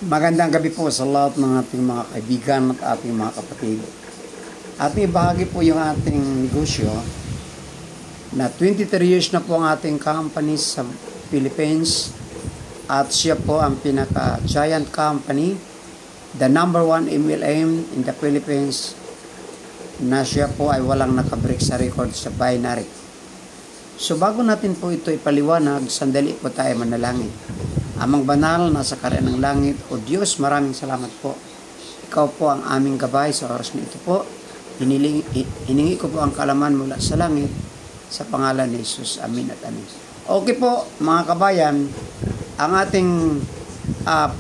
Magandang gabi po sa lahat ng ating mga kaibigan at ating mga kapatid. Ating ibahagi po yung ating negosyo na 23 years na po ang ating company sa Philippines at siya po ang pinaka-giant company, the number one MLM in the Philippines, na siya po ay walang nakabreak sa record sa binary. So bago natin po ito ipaliwanag, sandali po tayo manalangin. Amang banal, nasa karyan ng langit, O Diyos, maraming salamat po. Ikaw po ang aming gabay sa oras na ito po. Hiningi ko po ang kaalaman mula sa langit sa pangalan ni Jesus. Amin at amin. Okay po, mga kabayan, ang ating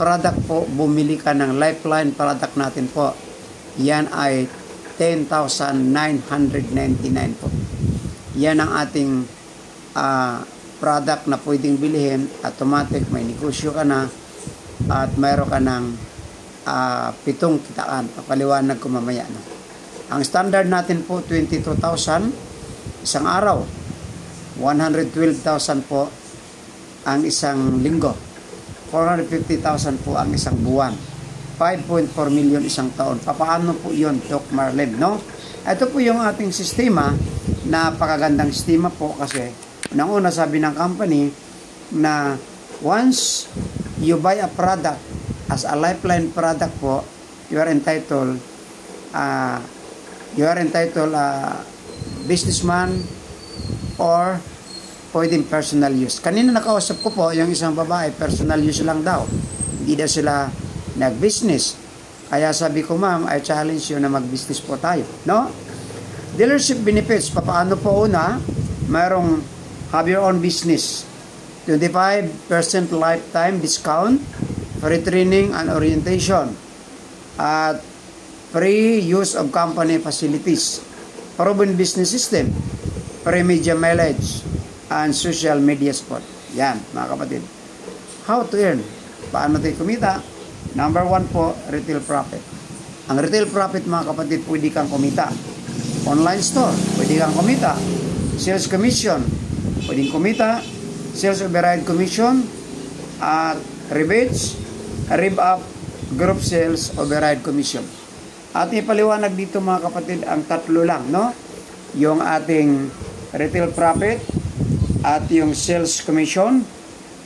product po, bumili ka ng Lifeline product natin po. Yan ay 10,999 po. Yan ang ating product na pwedeng bilhin, automatic, may negosyo ka na at mayroon ka ng 7 kitaan. Papaliwanag ko mamaya. No? Ang standard natin po, 22,000 isang araw. 112,000 po ang isang linggo. 450,000 po ang isang buwan. 5.4 million isang taon. Papaano po yun, Doc Marlene? No? Ito po yung ating sistema. Napakagandang sistema po kasi nang una sabi ng company na once you buy a product as a Lifeline product po, you are entitled businessman or pwedeng personal use. Kanina nakausap ko po yung isang babae, personal use lang daw. Hindi daw sila nag-business. Kaya sabi ko, ma'am, I challenge you na mag-business po tayo. No? Dealership benefits, papaano po una? Mayroong have your own business. 25% lifetime discount, free training and orientation, at free use of company facilities, proven business system, free media mileage, and social media support. Yan, mga kapatid. How to earn? Paano tayo kumita? Number 1 po, retail profit. Ang retail profit, mga kapatid, pwede kang kumita. Online store, pwede kang kumita. Sales commission, pwedeng kumita. Sales override commission at rebates, rev-up, group sales override commission. At ipaliwanag dito, mga kapatid, ang tatlo lang, no? Yung ating retail profit at yung sales commission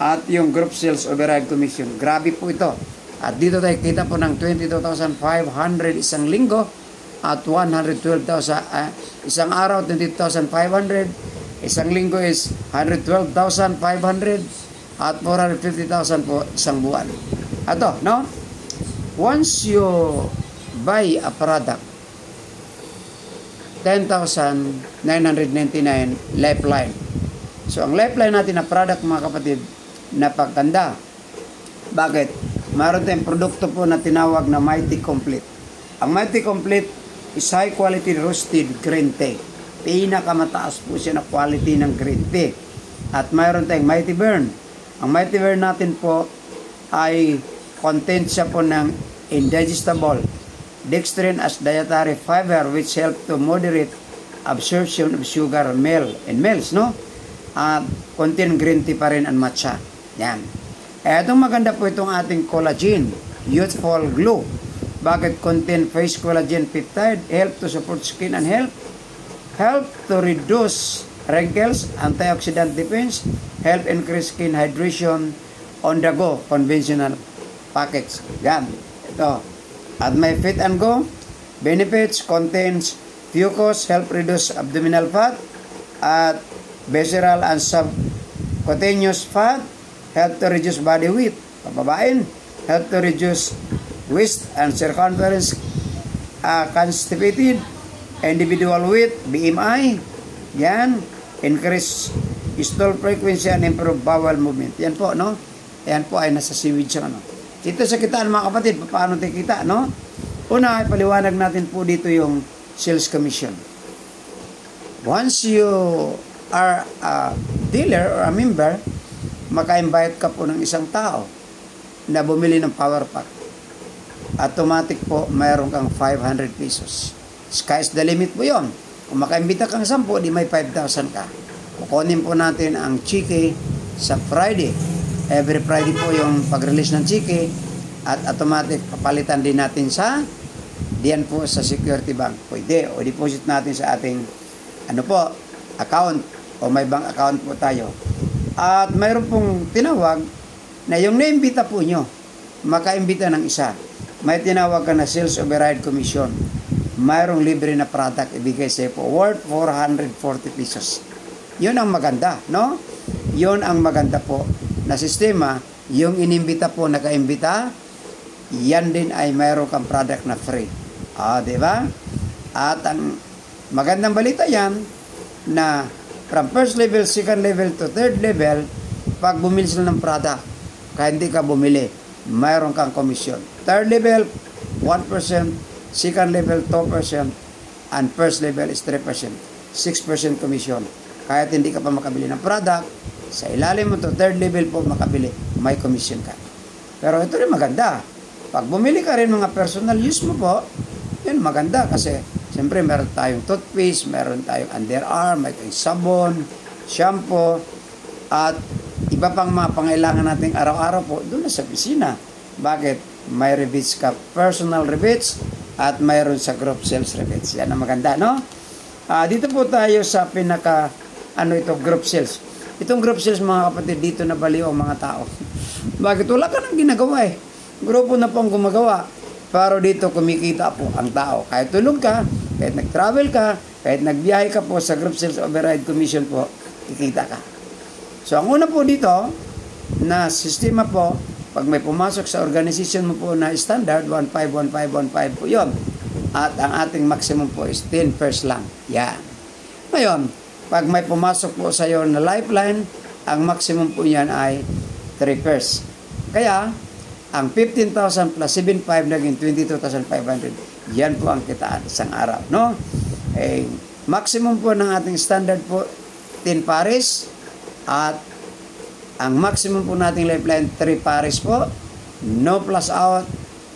at yung group sales override commission. Grabe po ito. At dito tayo kita po ng 22,500 isang linggo at 112,000 isang araw, 22,500. Isang linggo is 112,500 at 450,000 po isang buwan. Ato, no? Once you buy a product, 10,999 Lifeline. So, ang Lifeline natin na product, mga kapatid, napaganda. Bakit? Mayroon tayong produkto po na tinawag na Mighty Complete. Ang Mighty Complete is high quality roasted green tea. Pinakamataas po siya na quality ng green tea. At mayroon tayong Mighty Burn. Ang Mighty Burn natin po ay content siya po ng indigestible dextrin as dietary fiber which help to moderate absorption of sugar and males, no? At contain green tea pa rin and matcha. Yan. Itong maganda po itong ating collagen, youthful glow. Bakit? Contain face collagen peptide, help to support skin and health, help to reduce wrinkles, antioxidant defense, help increase skin hydration, on the go, conventional package. Yan. Ito. At may Fit and Go, benefits, contains fucus, help reduce abdominal fat, at visceral and subcutaneous fat, help to reduce body weight, pababain, help to reduce waist and circumference, constipated, individual weight, BMI, yan, increase stool frequency and improve bowel movement. Yan po, no? Yan po ay nasa seaweed siya, no? Ito sa kitaan, mga kapatid, paano tayo kita, no? Una, ipaliwanag natin po dito yung sales commission. Once you are a dealer or a member, maka-invite ka po ng isang tao na bumili ng power pack. Automatic po, mayroon kang 500 pesos. Sky's the limit po yun. Kung makaimbita kang 10, di may 5,000 ka. Kukunin po natin ang chike sa Friday. Every Friday po yung pag-release ng chike. at automatic papalitan din natin sa diyan po sa Security Bank. Pwede. O deposit natin sa ating account o may bank account po tayo. At mayroon pong tinawag na yung naimbita po nyo, makaimbita ng isa. May tinawag ka na sales override commission. Mayroong libre na product ibigay sa'yo po worth 440 pesos. Yun ang maganda, no? Yun ang maganda po na sistema. Yung inimbita po, nakaimbita, yan din ay mayroon kang product na free. Diba? At ang magandang balita yan na from first level, second level to third level, pag bumili sila ng product, kaya hindi ka bumili, mayroon kang commission. Third level, 1%, second level, 2%, and first level is 3%. 6% commission. Kahit hindi ka pa makabili ng product, sa ilalim mo to third level po makabili, may commission ka. Pero ito rin maganda. Pag bumili ka rin mga personal use mo po, yun maganda kasi siyempre meron tayong toothpaste, meron tayong underarm, may tayong sabon, shampoo, at iba pang mga pangailangan nating araw-araw po doon sa opisina. Bakit? May rebates ka, personal rebates, at mayroon sa group sales rebates. Yan ang maganda, no? Dito po tayo sa group sales. Itong group sales, mga kapatid, dito na baliw ang mga tao. Bakit? Wala ka nang ginagawa eh. Grupo na po ang gumagawa. Pero dito kumikita po ang tao. Kahit tulog ka, kahit nag-travel ka, kahit nagbiyahe ka po sa group sales override commission po, kikita ka. So, ang una po dito, na sistema po, pag may pumasok sa organization mo po na standard, 151515 po yun. At ang ating maximum po is 10 pairs lang. Yan. Ngayon, pag may pumasok po sa iyo na lifeline, ang maximum po yan ay 3 pairs. Kaya, ang 15,000 plus 7,500 naging 22,500. Yan po ang kitaan isang araw, no? Maximum po ng ating standard po 10 pares at ang maximum po nating lifeline 3 pares po. No plus out,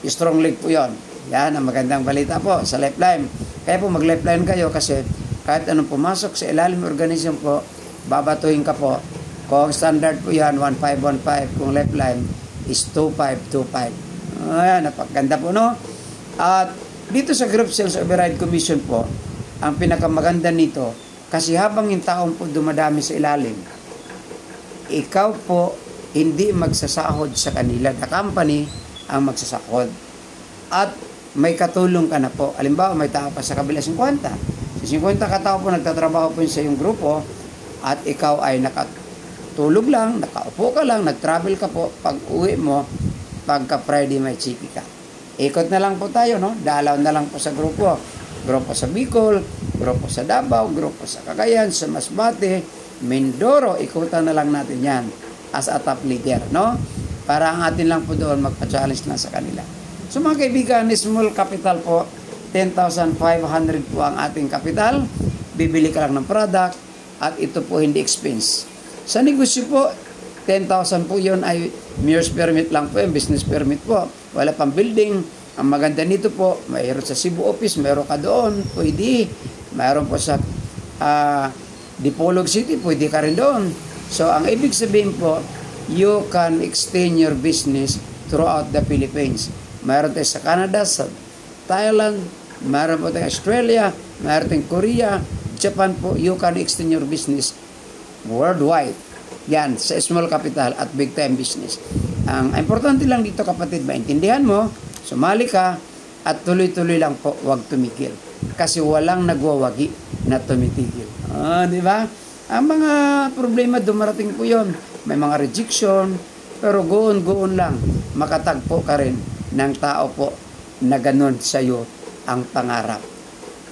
strong leg po 'yon. Yan ang magandang balita po sa lifeline. Kaya po mag-lifeline kayo kasi kahit anong pumasok sa ilalim organism po, babatuhin ka po. Kung standard po yan 1515, kung lifeline is 2525. Ayan, napaganda po, no? At dito sa group sales override commission po, ang pinakamaganda nito, kasi habang yung taong po dumadami sa ilalim, ikaw po hindi magsasahod sa kanila. The company ang magsasahod. At may katulong ka na po. Halimbawa, may tao pa sa kabila 50. Sa 50 katao po nagtatrabaho po sa iyong grupo at ikaw ay tulog lang, nakaupo ka lang, nag-travel ka po, pag uwi mo, pagka Friday may chiki ka. Ikot na lang po tayo, no? Dalaw na lang po sa grupo. Grupo sa Bicol, grupo sa Davao, grupo sa Cagayan, sa Masbate, Mindoro, ikutan na lang natin yan as a top leader, no? Para ang atin lang po doon magpa-challenge na sa kanila. So mga kaibigan, small capital po, 10,500 po ang ating capital. Bibili ka lang ng product at ito po hindi expense. Sa negosyo po, 10,000 po yun ay mayor's permit lang po, yung business permit po. Wala pang building. Ang maganda nito po, mayroon sa Cebu office, mayroon ka doon, pwede. Mayroon po sa Dipolog City, pwede ka rin doon. So, ang ibig sabihin po, you can extend your business throughout the Philippines. Mayroon tayo sa Canada, sa Thailand, mayroon po tayo Australia, mayroon tayong Korea, Japan po, you can extend your business worldwide. Yan, sa small capital at big time business. Ang importante lang dito kapatid, maintindihan mo, sumali ka, at tuloy-tuloy lang po, huwag tumigil. Kasi walang nagwawagi na tumitigil. Di ba? Ang mga problema dumarating po yon. May mga rejection, pero goon-goon lang, makatagpo ka rin ng tao po na ganun sa'yo ang pangarap.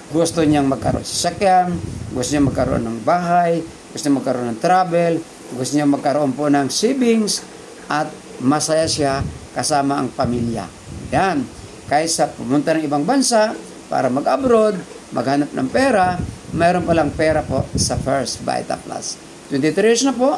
Gusto niyang magkaroon sa sasakyan, gusto niyang magkaroon ng bahay, gusto niya magkaroon ng travel, gusto niya magkaroon po ng savings, at masaya siya kasama ang pamilya. Yan. Kaysa pumunta ng ibang bansa para mag-abroad, maghanap ng pera, mayroon palang pera po sa First Vita Plus. 23 years na po,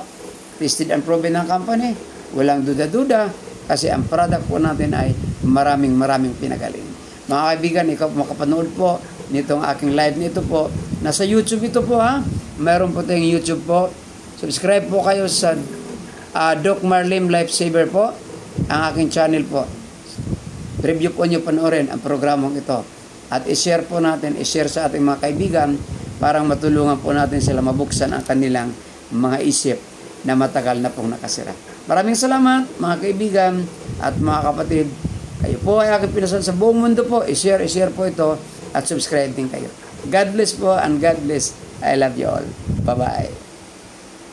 tested and proven ng company, walang duda-duda, kasi ang product po natin ay maraming pinagaling. Mga kaibigan, ikaw makapanood po nitong aking live nito po, nasa YouTube ito po ha, mayroon po tayong YouTube po. Subscribe po kayo sa Doc Marlim Lifesaver po, ang aking channel po. Review po nyo, panoorin ang programang ito. At i-share po natin, i-share sa ating mga kaibigan para matulungan po natin sila mabuksan ang kanilang mga isip na matagal na pong nakasira. Maraming salamat mga kaibigan at mga kapatid. Kayo po ay aking pinasan sa buong mundo po. I-share po ito at subscribe din kayo. God bless po and God bless. I love you all. Bye-bye.